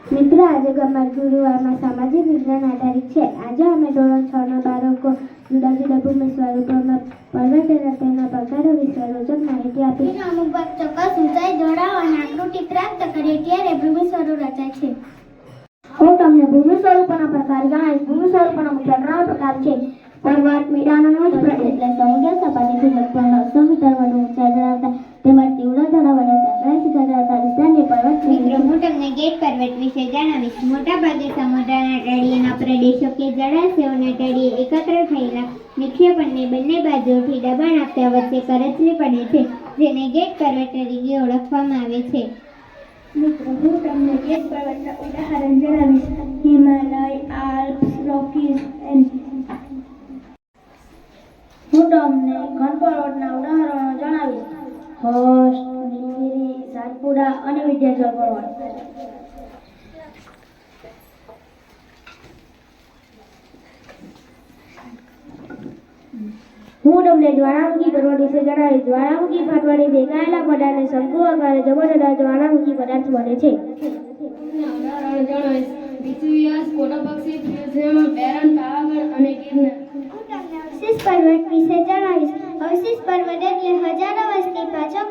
મિત્ર, આજે ગમત ગુરુવારમાં સામાજિક વિજ્ઞાન આધારિત છે. આજે અમે ધોરણ 6 ના બાળકો જુદા જુદા ભૂમિ સ્વરૂપોમાં પર્વત અને તેના પ્રકારો વિશે રોચક માહિતી આપી. અમુક ચોક્કસ ઊંચાઈ, ઢોળાવ અને આકૃતિ પ્રાપ્ત કરીએ ત્યારે ભૂમિ સ્વરૂપ રચાય છે. હું તમને ભૂમિ સ્વરૂપોના પ્રકાર જણાવીશ. ભૂમિ સ્વરૂપોના મુખ્ય 3 પ્રકાર છે: પર્વત, મેદાન અને ઉચ્ચ પ્રદેશ. એટલે સમુદ્ર સપાટીથી લગભગ 900 મીટર વધુ ઊંચાઈ ધરાવતા તેમજ તીવ્ર ઢોળાવ અને સંકળાયેલ શિખર ધરાવતા વિસ્તારને પર્વત કહે છે. હું તમને ગેટ પર્વત વિશે જણાવીશ. મોટાભાગે સમુદ્રના તળિયેના પ્રદેશો કે જળાશયોના તળિયે એકત્ર થયેલા નિક્ષેપણને બંને બાજુઓથી દબાણ આપતા વચ્ચે કરચલી પડે છે, જેને ગેટ પર્વત તરીકે ઓળખવામાં આવે છે. મિત્રો, હું તમને ગેટ પર્વતના ઉદાહરણ જણાવીશ. હિમાલય, આલ્પ્સ, રોકીઝ હું તમને ઘન પર્વતના ઉદાહરણો જણાવીશ. હોસ્ટ, નીલગિરી, સાતપુડા અને વિંધ્યાચલ પર્વત. હું તમને જ્વાળામુખી પર્વત વિશે જણાવીશ. જ્વાળામુખી ફાટવાથી દેખાયેલા પદાર્થને શંકુ આકારે જબરદસ્ત જ્વાળામુખી પદાર્થ બને છે. ઉદાહરણ જણાવીશ. વિસુવિયસ, કોટોપક્ષી, ફ્યુઝિયમ, બેરન, પાવાગઢ અને ગિરનાર. હું તમને અવશેષ પર્વત વિશે જણાવીશ. અવશેષ પર્વત એટલે હજારો વર્ષથી પાછો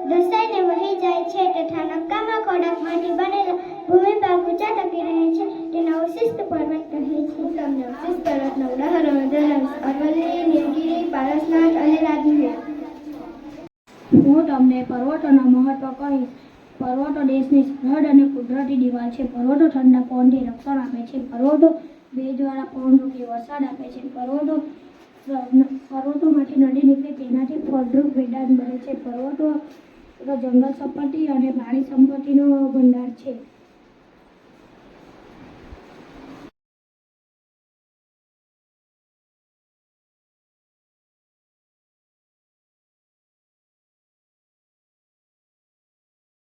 ધસાઈને વહી જાય છે તથા નક્કામાં ખોરાકમાંથી બનેલા ભૂમિભાગ ઊંચા ટકી રહે છે, તેને અવશિષ્ટ પર્વત કહે છે. હું તમને અવશેષ પર્વતના ઉદાહરણો જણાવીશ. અરવલ્લી, નીલગિરી, પારસનાથ અને રાજમહેલ. હું તમને પર્વતોના મહત્વ કહીશ. પર્વતો દેશની સરહદ અને કુદરતી દિવાલ છે. પર્વતો ઠંડા પવનથી રક્ષણ આપે છે. પર્વતો ભેજવાળા પવનથી વરસાદ આપે છે. પર્વતોમાંથી નદી નીકળે તેનાથી ફળદ્રુપ મેદાન બને છે. પર્વતો જંગલ સંપત્તિ અને પાણી સંપત્તિનો ભંડાર છે.